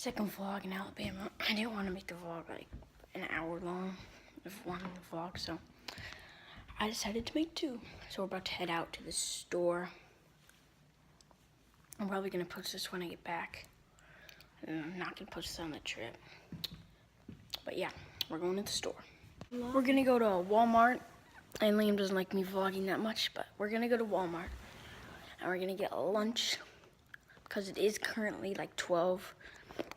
second vlog in Alabama. I didn't want to make the vlog like an hour long of one vlog, so I decided to make two. So we're about to head out to the store. I'm probably gonna post this when I get back. I'm not gonna post this on the trip. But yeah, we're going to the store. We're gonna go to a Walmart, and Liam doesn't like me vlogging that much, but we're gonna go to Walmart and we're gonna get lunch because it is currently like 12.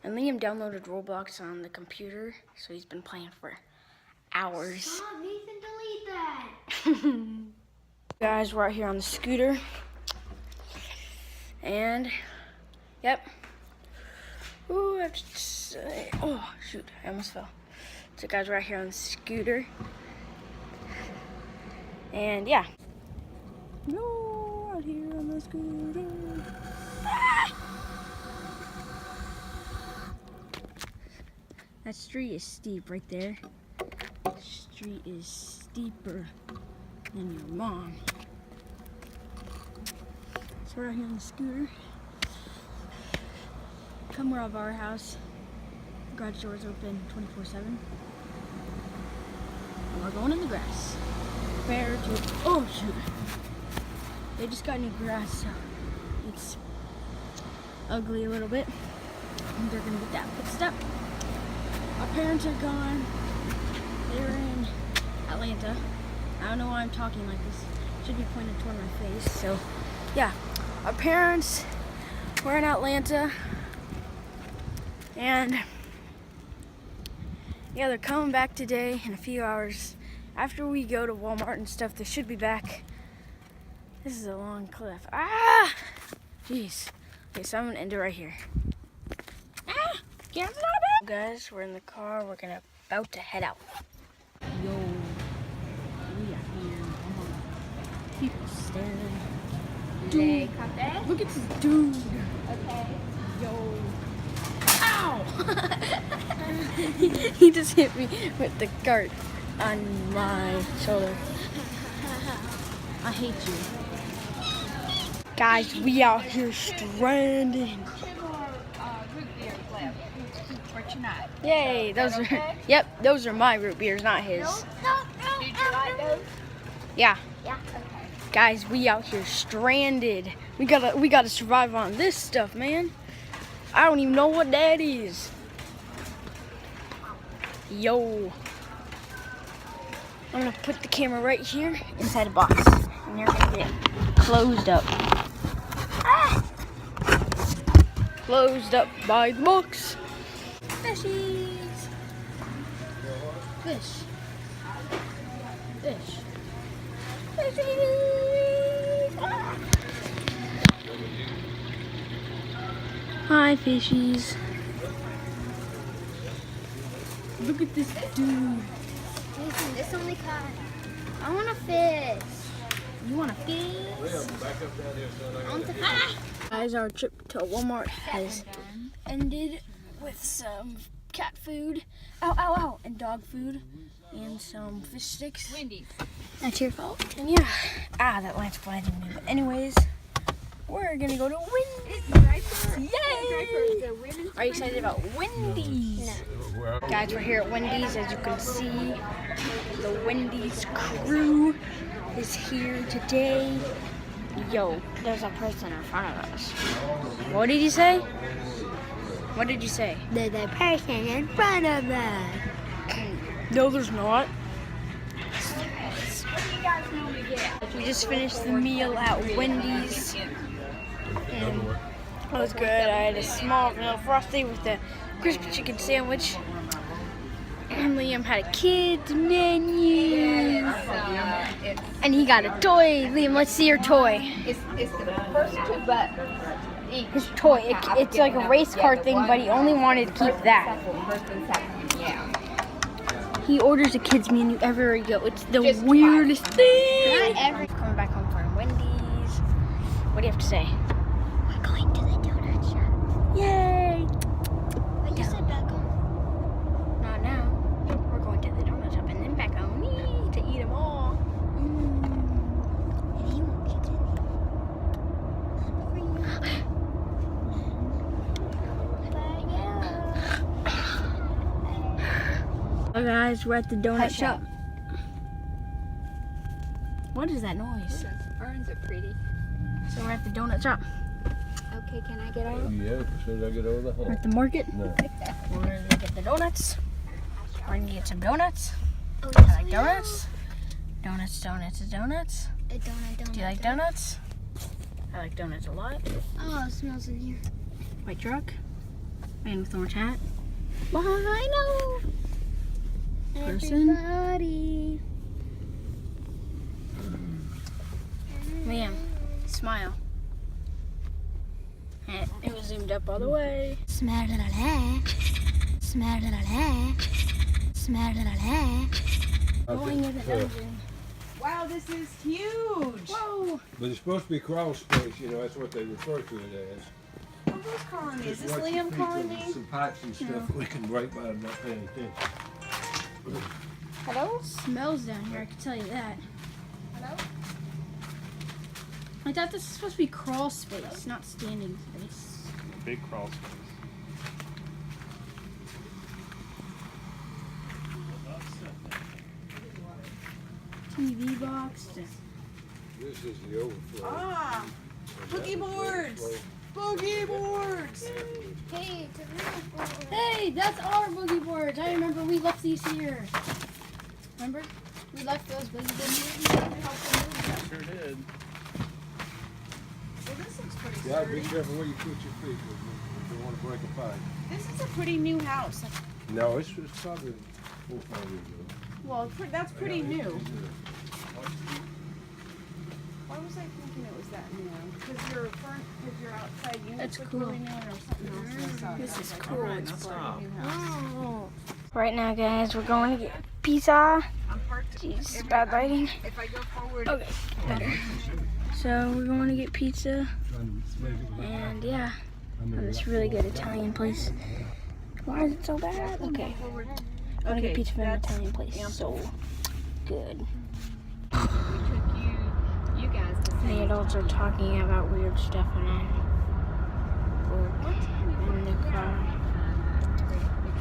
And Liam downloaded Roblox on the computer, so he's been playing for hours. Stop, Nathan, delete that. Guys, we're out here on the scooter. And, yep. Ooh, I have to say, oh, shoot, I almost fell. So guys, we're out here on the scooter. And yeah. No, out here on the scooter. Ah! That street is steep right there. The street is steeper than your mom. So we're out here on the scooter. Come we're of our house. The garage door is open 24/7. And we're going in the grass. Prepare to, oh shoot. They just got new grass, so it's ugly a little bit. And they're gonna get that fixed up. Our parents are gone. They're in Atlanta. I don't know why I'm talking like this. Should be pointed toward my face. So, yeah. Our parents were in Atlanta. And, yeah, they're coming back today in a few hours. After we go to Walmart and stuff, they should be back. This is a long cliff. Ah! Jeez. Okay, so I'm going to end it right here. Ah! Can't stop it! Guys, we're in the car. We're about to head out. Yo, we are here. People staring. Dude, look at this dude. Okay. Yo. Ow! He just hit me with the cart on my shoulder. I hate you. Guys, we out here stranded. Yay, those are, yep, those are my root beers, not his. Did you like those? Yeah. Yeah, okay. Guys, we out here stranded. We gotta survive on this stuff, man. I don't even know what that is. Yo. I'm gonna put the camera right here inside a box. And you're gonna get closed up. Ah! Closed up by the box. Fishies. Fish. Fish. Fishies. Ah! Hi, fishies. Look at this dude. Nathan, this only caught. I want a fish. You want a fish? I want the fish. Guys, our trip to Walmart has ended with some cat food, and dog food, and some fish sticks. Wendy's. That's your fault. And yeah, that light's blinding me. But anyways, we're gonna go to Wendy's. Yay! Are you excited about Wendy's? No. Guys, we're here at Wendy's. As you can see, the Wendy's crew is here today. Yo, there's a person in front of us. What did you say? What did you say? There's a person in front of us. No, there's not. What do you guys normally get? We just finished the meal at Wendy's. And it was good. I had a small vanilla frosty with the crispy chicken sandwich. And Liam had a kid's menu. And he got a toy. Liam, let's see your toy. It's the first two buttons. His toy. It's like a race car thing, but he only wanted to keep that. First and second, yeah. He orders a kid's menu everywhere he goes. It's the Just weirdest thing. Not every. Coming back home from Wendy's. What do you have to say? We're going to the donut shop. Yay! Wait, you said back home. Not now. We're going to the donut shop and then back home to eat them all. And he won't get any. Not for you. But yeah. Hi guys, we're at the donut Hush shop. up. What is that noise? Ferns are pretty. So we're at the donut shop. Okay, can I get out? Yeah, as soon as I get over the We're hump. at the market. No. We're gonna get the donuts. We're gonna get some donuts. Oh, I like donuts. Donuts, donuts, donuts. A donut. Do you like donuts? I like donuts a lot. Oh, it smells in here. White truck. Man with orange hat. I know. Person. Everybody. Liam, smile. And it was zoomed up all the way. Smell it. Smell it. Smell it. Going in the dungeon. Wow, this is huge. Whoa! But it's supposed to be crawl space, you know, that's what they refer to it as. Oh, who's calling me? Is this Just watch your Liam feet calling with me? Some pipes and stuff we can break by not paying attention. Hello? Smells down here, I can tell you that. Hello? I thought this was supposed to be crawl space, not standing space. Big crawl space. TV box. This is the overflow. Ah, boogie boards. Boogie boards. Hey, it's a real board. Hey, that's our boogie boards. I remember we left these here. Remember? We left those boogie boards. Sure did. Well, this looks pretty Yeah, sturdy. be careful where you put your feet if you don't want to break a pipe. This is a pretty new house. No, it's probably 4 or 5 years ago. Well, that's pretty new. Why was I thinking it was that new? Because you're outside units That's look cool. really new and there's something else inside. This is Like, cool. alright, It's that's a pretty new house. Oh. Right now, guys, we're going to get pizza. I'm parked. Jeez, bad lighting. If I go forward, Okay, better. So we're going to get pizza, and yeah, from this really good Italian place. Why is it so bad? Okay, I'm gonna get pizza from an Italian place. So good. You guys The adults are talking about weird stuff, and I'm bored in the car.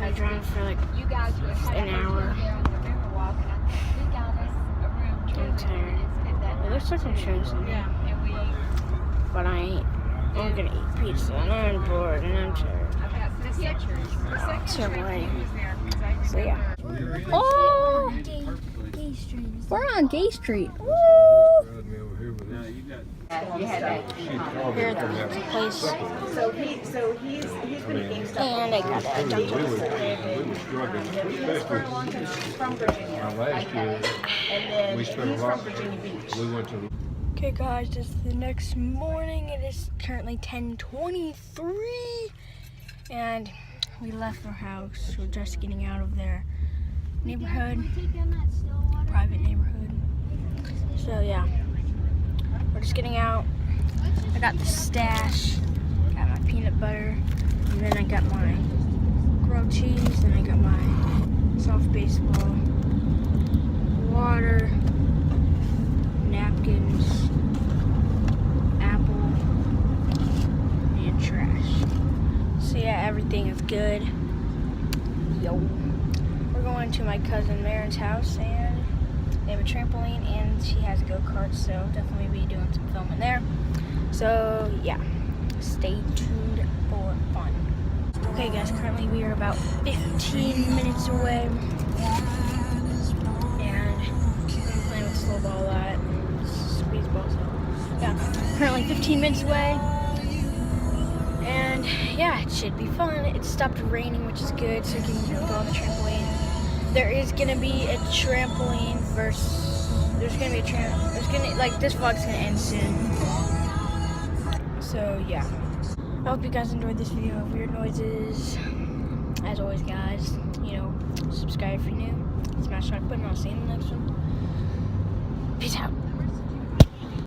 I drove for like You guys were an hour. there on the river walk, and I think we got us a room too. I'm tired. It looks like I'm showing something, And we, but I ain't. I'm gonna eat pizza, and I'm bored, and I'm tired. I've got some pictures. So boring. So yeah. Oh! We're on Gay Street. Woo! Ride me over here with this. Here at the place. so he's been a GameStop. And I got a We were struggling, especially From Virginia. last year. And We then spent a he's lot. from Virginia Beach. We went to Okay guys, this is the next morning. It is currently 10:23 and we left our house. We're just getting out of their neighborhood, private neighborhood. So yeah, we're just getting out. I got the stash, got my peanut butter, and then I got my grilled cheese, and I got my soft baseball, water, napkins, apple, and trash. So yeah, everything is good. Yo. We're going to my cousin Marin's house, and they have a trampoline, and she has a go-kart, so definitely be doing some filming there. So yeah, stay tuned for fun. Okay guys, currently we are about 15 minutes away, and we're playing with slow ball a lot, and squeeze ball, so yeah, currently 15 minutes away, and yeah, it should be fun. It stopped raining, which is good, so we can go on the trampoline. There is gonna be a trampoline there's gonna be a like, this vlog's gonna end soon. So yeah, I hope you guys enjoyed this video of Wierd Noises. As always guys, you know, subscribe if you're new, smash the like button, I'll see you in the next one. Peace out.